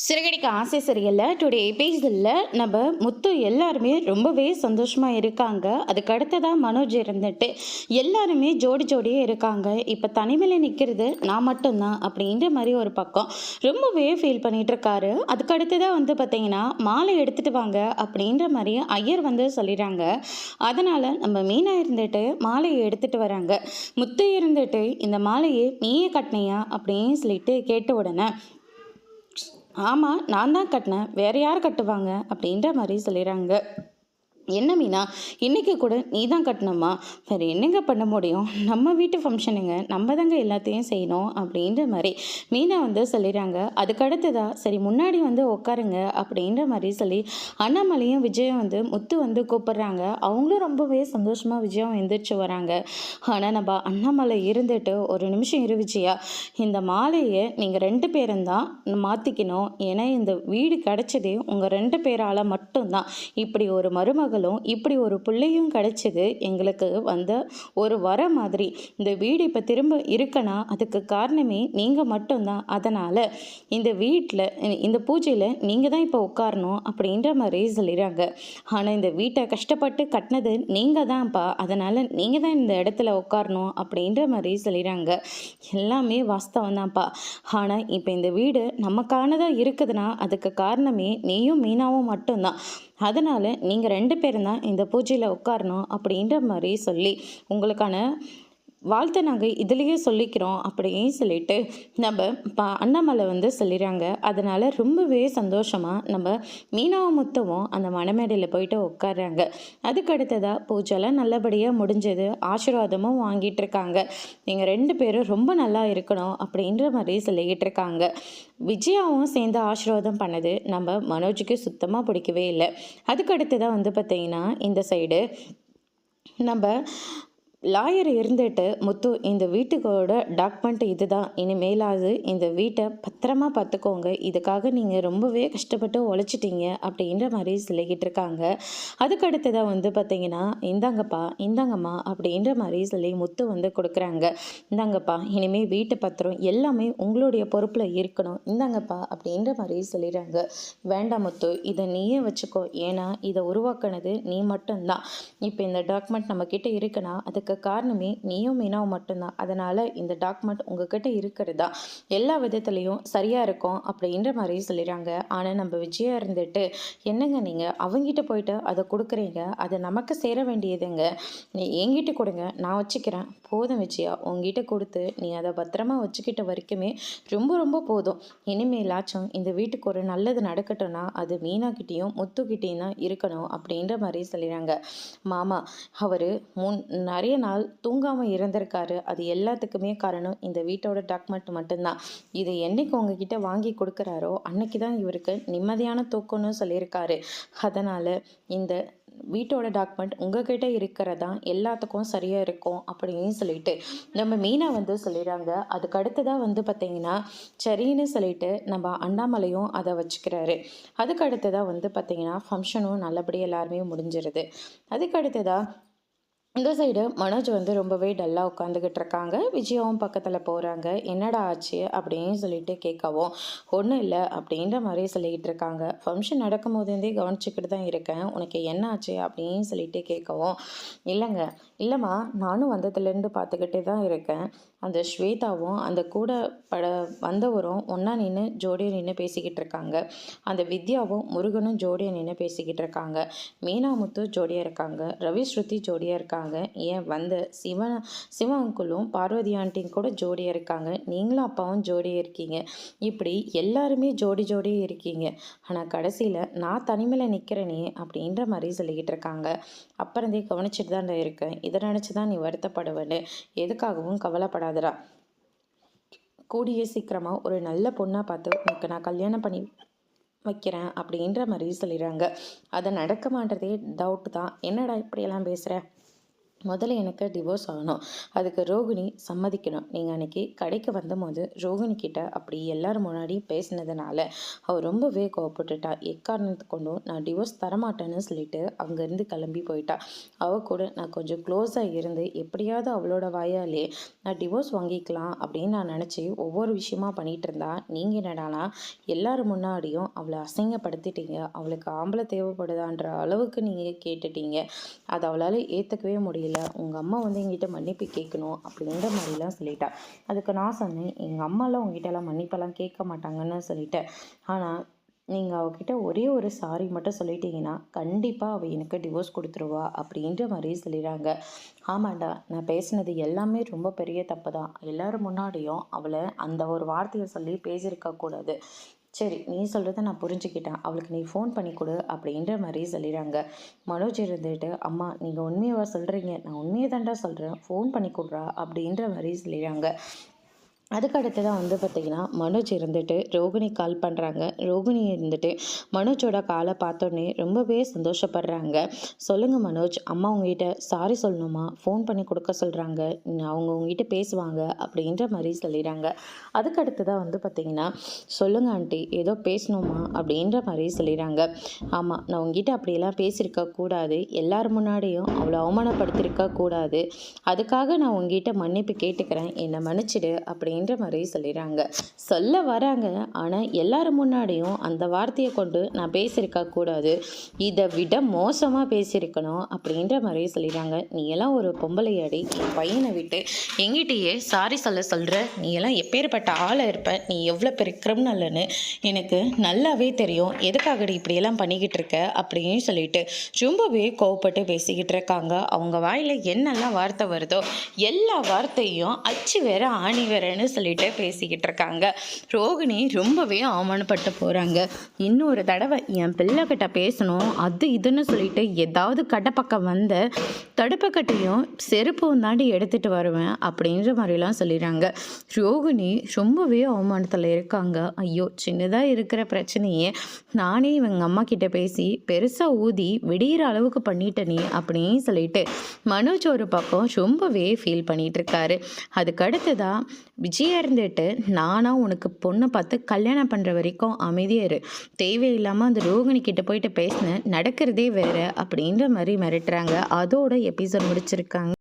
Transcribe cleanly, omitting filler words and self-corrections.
சிறகடிக்க ஆசை சரியில்லை டுடே எபிசோடில் நம்ம முத்து எல்லாருமே ரொம்பவே சந்தோஷமாக இருக்காங்க. அதுக்கு அடுத்ததாக மனோஜ் இருந்துட்டு எல்லாருமே ஜோடி ஜோடியே இருக்காங்க. இப்போ தனிமையில் நிற்கிறது நான் மட்டும்தான் அப்படின்ற மாதிரி ஒரு பக்கம் ரொம்பவே ஃபீல் பண்ணிட்டு இருக்காரு. அதுக்கு அடுத்ததாக பார்த்தீங்கன்னா மாலை எடுத்துகிட்டு வாங்க அப்படின்ற மாதிரி ஐயர் சொல்லிடுறாங்க. அதனால் நம்ம மீனா இருந்துட்டு மாலையை எடுத்துகிட்டு வராங்க. முத்து இருந்துட்டு இந்த மாலையை நீயே கட்டினியா அப்படின்னு சொல்லிட்டு கேட்ட உடனே ஆமாம் நான் தான் கட்டினேன், வேற யார் கட்டுவாங்க அப்படின்ற மாதிரி சொல்லிடுறாங்க. என்ன மீனா, இன்றைக்கி கூட நீ தான் கட்டணுமா? வேறு என்னங்க பண்ண முடியும், நம்ம வீட்டு ஃபங்க்ஷனுங்க, நம்ம தாங்க எல்லாத்தையும் செய்யணும் அப்படின்ற மாதிரி மீனா சொல்லிடுறாங்க. அதுக்கடுத்ததா சரி முன்னாடி உட்காருங்க அப்படின்ற மாதிரி சொல்லி அண்ணாமலையும் விஜயம் முத்து கூப்பிடுறாங்க. அவங்களும் ரொம்பவே சந்தோஷமாக விஜயம் எந்திரிச்சு வராங்க. ஆனால் நம்ம அண்ணாமலை இருந்துட்டு ஒரு நிமிஷம் இரு விஜயா, இந்த மாலையை நீங்கள் 2 பேரும் தான் மாற்றிக்கணும். ஏன்னா இந்த வீடு கிடச்சதே உங்கள் 2 பேரால் மட்டும்தான். இப்படி ஒரு மருமகளும் இப்படி ஒரு பிள்ளையும் கிடைச்சது எங்களுக்கு ஒரு வர மாதிரி. இந்த வீடு இப்போ திரும்ப இருக்குன்னா அதுக்கு காரணமே நீங்கள் மட்டும்தான். அதனால் இந்த வீட்டில் இந்த பூஜையில் நீங்கள் தான் இப்போ உட்காரணும் அப்படின்ற மாதிரி சொல்லிடுறாங்க. ஆனால் இந்த வீட்டை கஷ்டப்பட்டு கட்டினது நீங்கள் தான்ப்பா, அதனால் நீங்கள் தான் இந்த இடத்துல உட்காரணும் அப்படின்ற மாதிரி சொல்லிடுறாங்க. எல்லாமே வாஸ்தவம் தான்ப்பா. ஆனால் இப்போ இந்த வீடு நமக்கானதாக இருக்குதுன்னா அதுக்கு காரணமே நீயும் மீனாவும் மட்டும்தான். அதனால் நீங்கள் 2 பேரும் தான் இந்த பூஜையில் உட்காரணும் அப்படின்ற மாதிரி சொல்லி உங்களுக்கான வாழ்த்தை நாங்கள் இதுலேயே சொல்லிக்கிறோம் அப்படின்னு சொல்லிட்டு நம்ம அண்ணாமலை சொல்லிடுறாங்க. அதனால் ரொம்பவே சந்தோஷமாக நம்ம மீனாவும் முத்துவும் அந்த மணமேடையில் போயிட்டு உட்காடுறாங்க. அதுக்கு அடுத்ததாக பூஜைலாம் நல்லபடியாக முடிஞ்சது, ஆசீர்வாதமும் வாங்கிட்டு இருக்காங்க. நீங்கள் 2 பேரும் ரொம்ப நல்லா இருக்கணும் அப்படின்ற மாதிரி சொல்லிக்கிட்டு இருக்காங்க. விஜயாவும் சேர்ந்து ஆசீர்வாதம் பண்ணது நம்ம மனோஜுக்கு சுத்தமாக பிடிக்கவே இல்லை. அதுக்கு அடுத்ததாக பார்த்திங்கன்னா இந்த சைடு நம்ம லாயர் இருந்துட்டு முத்து இந்த வீட்டுக்கோட டாக்குமெண்ட் இதுதான், இனிமேலாவது இந்த வீட்டை பத்திரமா பார்த்துக்கோங்க, இதுக்காக நீங்கள் ரொம்பவே கஷ்டப்பட்டு உழைச்சிட்டீங்க அப்படின்ற மாதிரி சொல்லிக்கிட்டு இருக்காங்க. அதுக்கு அடுத்ததாக பார்த்தீங்கன்னா இந்தாங்கப்பா இந்தாங்கம்மா அப்படின்ற மாதிரி சொல்லி முத்து கொடுக்குறாங்க. இந்தாங்கப்பா இனிமேல் வீட்டு பத்திரம் எல்லாமே உங்களுடைய பொறுப்பில் இருக்கணும், இந்தாங்கப்பா அப்படின்ற மாதிரி சொல்லிடுறாங்க. வேண்டாம் முத்து, இதை நீயே வச்சுக்கோ, ஏன்னா இதை உருவாக்குனது நீ மட்டும்தான். இப்போ இந்த டாக்குமெண்ட் நம்மக்கிட்ட இருக்குன்னா அதுக்கு காரணமே நீயும் மீனாவும் மட்டும்தான். அதனால் இந்த டாக்குமெண்ட் உங்ககிட்ட இருக்கிறதா எல்லா விதத்துலேயும் சரியாக இருக்கும் அப்படின்ற மாதிரி சொல்லிடுறாங்க. ஆனால் நம்ம விஜயா இருந்துட்டு என்னங்க நீங்கள் அவங்ககிட்ட போயிட்டு அதை கொடுக்குறீங்க, அது நமக்கு சேர வேண்டியதுங்க, நீ என்கிட்ட கொடுங்க நான் வச்சுக்கிறேன். போதும் விஜயா, உங்ககிட்ட கொடுத்து நீ அதை பத்திரமா வச்சுக்கிட்ட வரைக்குமே ரொம்ப ரொம்ப போதும். இனிமேலாச்சும் இந்த வீட்டுக்கு ஒரு நல்லது நடக்கட்டும்னா அது மீனாக்கிட்டேயும் முத்துக்கிட்டேயும் தான் இருக்கணும் அப்படின்ற மாதிரி சொல்லிடுறாங்க. மாமா அவர் நிறைய நாள் தூங்காமல் இருந்திருக்காரு, அது எல்லாத்துக்குமே காரணம் இந்த வீட்டோட டாக்குமெண்ட் மட்டும்தான். இது என்னைக்கு உங்ககிட்ட வாங்கி கொடுக்குறாரோ அன்னைக்கு தான் இவருக்கு நிம்மதியான தூக்கம்னு சொல்லியிருக்காரு. அதனால் இந்த வீட்டோட டாக்குமெண்ட் உங்ககிட்ட இருக்கிறதா எல்லாத்துக்கும் சரியாக இருக்கும் அப்படின்னு சொல்லிட்டு நம்ம மீனா சொல்லிடுறாங்க. அதுக்கு அடுத்ததாக பார்த்தீங்கன்னா சரின்னு சொல்லிட்டு நம்ம அண்ணாமலையும் அதை வச்சுக்கிறாரு. அதுக்கு அடுத்ததாக பார்த்தீங்கன்னா ஃபங்க்ஷனும் நல்லபடியாக எல்லாருமே முடிஞ்சிருது. அதுக்கு அடுத்ததாக இந்த சைடு மனோஜ் ரொம்பவே டல்லாக உட்காந்துக்கிட்டு இருக்காங்க. விஜயாவும் பக்கத்தில் போகிறாங்க. என்னடா ஆச்சு அப்படின்னு சொல்லிட்டு கேட்கவும் ஒன்றும் இல்லை அப்படின்ற மாதிரி சொல்லிக்கிட்டு இருக்காங்க. ஃபங்க்ஷன் நடக்கும் போதே கவனிச்சுக்கிட்டு தான் இருக்கேன், உனக்கு என்ன ஆச்சு அப்படின்னு சொல்லிட்டு கேட்கவும் இல்லைம்மா நானும் வந்ததுலேருந்து பார்த்துக்கிட்டே தான் இருக்கேன், அந்த ஸ்வேதாவும் அந்த கூட வந்தவரும் ஒன்றா நின்று ஜோடியாக நின்று பேசிக்கிட்டு இருக்காங்க. அந்த வித்யாவும் முருகனும் ஜோடியாக நின்று பேசிக்கிட்டு இருக்காங்க. மீனா முத்து ஜோடியாக இருக்காங்க. ரவி ஸ்ருதி ஜோடியாக இருக்காங்க. ஏன் சிவ அங்குளும் பார்வதி ஆண்டியும் கூட ஜோடியாக இருக்காங்க. நீங்களும் அப்பாவும் ஜோடியாக இருக்கீங்க. இப்படி எல்லாருமே ஜோடி ஜோடியாக இருக்கீங்க. ஆனால் கடைசியில் நான் தனிமையில் நிற்கிறேனே அப்படின்ற மாதிரி சொல்லிக்கிட்டு இருக்காங்க. அப்புறந்தே கவனிச்சுட்டு தான் இருக்கேன், இதை நினச்சி தான் நீ வருத்தப்படுவேன்னு எதுக்காகவும் கவலைப்படாதடா. கூடிய சீக்கிரமாக ஒரு நல்ல பொண்ணாக பார்த்து உனக்கு நான் கல்யாணம் பண்ணி வைக்கிறேன் அப்படின்ற மாதிரி சொல்லிடுறாங்க. அதை நடக்க மாட்டதே டவுட்டு தான். என்னடா இப்படியெல்லாம் பேசுகிற, முதல்ல எனக்கு டிவோர்ஸ் ஆகணும். அதுக்கு ரோகிணி சம்மதிக்கணும். நீங்கள் அன்றைக்கி கடைக்கு வந்தபோது ரோகிணி கிட்ட அப்படி எல்லோரும் முன்னாடி பேசினதுனால அவள் ரொம்பவே கோவப்பட்டுட்டா. எக்காரணத்தை கொண்டும் நான் டிவோர்ஸ் தரமாட்டேன்னு சொல்லிட்டு அங்கேருந்து கிளம்பி போயிட்டா. அவள் கூட நான் கொஞ்சம் க்ளோஸாக இருந்து எப்படியாவது அவளோட வாயாலே நான் டிவோர்ஸ் வாங்கிக்கலாம் அப்படின்னு நான் நினச்சி ஒவ்வொரு விஷயமா பண்ணிகிட்டு இருந்தா, நீங்கள் என்னடானா எல்லோரும் முன்னாடியும் அவளை அசிங்கப்படுத்திட்டீங்க. அவளுக்கு ஆம்பளை தேவைப்படுதான்ற அளவுக்கு நீங்கள் கேட்டுட்டீங்க. அதை அவளால் ஏற்றுக்கவே முடியல. உங்கள் அம்மா வந்து எங்கிட்ட மன்னிப்பு கேட்கணும் அப்படின்ற மாதிரிலாம் சொல்லிட்டா. அதுக்கு நான் சொன்னேன், எங்கள் அம்மாலாம் உங்ககிட்டலாம் மன்னிப்பெல்லாம் கேட்க மாட்டாங்கன்னு சொல்லிட்டேன். ஆனால் நீங்கள் அவகிட்ட ஒரே ஒரு சாரி மட்டும் சொல்லிட்டீங்கன்னா கண்டிப்பாக அவள் எனக்கு டிவோர்ஸ் கொடுத்துருவா அப்படின்ற மாதிரி சொல்லிடுறாங்க. ஆமாண்டா, நான் பேசினது எல்லாமே ரொம்ப பெரிய தப்பு தான். எல்லோரும் முன்னாடியும் அவளை அந்த ஒரு வார்த்தையை சொல்லி பேசியிருக்கக்கூடாது. சரி, நீ சொல்கிறத நான் புரிஞ்சுக்கிட்டேன். அவளுக்கு நீ ஃபோன் பண்ணி கொடு அப்படின்ற மாதிரி சொல்லிடுறாங்க. மனோஜ் இருந்துட்டு, அம்மா நீங்கள் உண்மையவா சொல்கிறீங்க? நான் உண்மையை தாண்டா சொல்கிறேன், ஃபோன் பண்ணி கொடுறா அப்படின்ற மாதிரி சொல்லிடுறாங்க. அதுக்கு அடுத்து தான் வந்து பார்த்திங்கன்னா மனோஜ் இருந்துட்டு ரோகிணி கால் பண்ணுறாங்க. ரோகிணி இருந்துட்டு மனோஜோட காலை பார்த்தோன்னே ரொம்பவே சந்தோஷப்படுறாங்க. சொல்லுங்கள் மனோஜ், அம்மா உங்ககிட்ட சாரி சொல்லணுமா, ஃபோன் பண்ணி கொடுக்க சொல்கிறாங்க, அவங்க உங்ககிட்ட பேசுவாங்க அப்படின்ற மாதிரி சொல்லிடுறாங்க. அதுக்கு அடுத்து தான் வந்து பார்த்திங்கன்னா, சொல்லுங்கள் ஆண்டி, ஏதோ பேசணுமா அப்படின்ற மாதிரி சொல்லிடுறாங்க. ஆமாம், நான் உங்ககிட்ட அப்படியெல்லாம் பேசியிருக்க கூடாது, எல்லார் முன்னாடியும் அவ்வளோ அவமானப்படுத்தியிருக்க கூடாது. அதுக்காக நான் உங்ககிட்ட மன்னிப்பு கேட்டுக்கிறேன், என்னை மன்னிச்சிடு அப்படின்ற மாதிரி சொல்லிடுறாங்க. சொல்ல வராங்க, ஆனால் எல்லாரும் முன்னாடியும் அந்த வார்த்தையை கொண்டு நான் பேசியிருக்க கூடாது, இதை விட மோசமாக பேசியிருக்கணும் அப்படின்ற மாதிரி சொல்லிடுறாங்க. நீ எல்லாம் ஒரு பொம்பளையாடி, என் பையனை விட்டு எங்கிட்டயே சாரி சொல்கிற, நீ எல்லாம் எப்பேற்பட்ட ஆளை இருப்ப, நீ எவ்வளோ பெரிய கிரிமினல்னு எனக்கு நல்லாவே தெரியும், எதுக்காகடி இப்படியெல்லாம் பண்ணிக்கிட்டு இருக்க அப்படின்னு சொல்லிட்டு ரொம்பவே கோவப்பட்டு பேசிக்கிட்டு இருக்காங்க. அவங்க வாயில் என்னெல்லாம் வார்த்தை வருதோ எல்லா வார்த்தையும் அச்சு வேற ஆணி வேறன்னு சொல்லிட்டு பேசிக்கிட்டு இருக்காங்க. ரோகிணி ரொம்பவே அவமானப்பட்டு போகிறாங்க. இன்னொரு தடவை என் பிள்ளைகிட்ட பேசணும் அது இதுன்னு சொல்லிட்டு ஏதாவது கடை பக்கம் வந்த தடுப்பக்கட்டையும் செருப்பும் தாண்டி எடுத்துகிட்டு வருவேன் அப்படின்ற மாதிரிலாம் சொல்லிடுறாங்க. ரோகிணி ரொம்பவே அவமானத்தில் இருக்காங்க. ஐயோ, சின்னதாக இருக்கிற பிரச்சனையே நானே இவங்க அம்மா கிட்ட பேசி பெருசாக ஊதி விடிகிற அளவுக்கு பண்ணிட்டனே அப்படின்னு சொல்லிட்டு மனோஜ் ஒரு பக்கம் ரொம்பவே ஃபீல் பண்ணிட்டு இருக்காரு. அதுக்கடுத்து தான் விஜயா இருந்துட்டு, நானா உனக்கு பொண்ணை பார்த்து கல்யாணம் பண்ணுற வரைக்கும் அமைதியாக இரு, தேவையில்லாமல் அந்த ரோகிணி கிட்ட போயிட்டு பேசினேன், நடக்கிறதே வேற அப்படின்ற மாதிரி மிரட்டுறாங்க. அதோட எபிசோட் முடிச்சிருக்காங்க.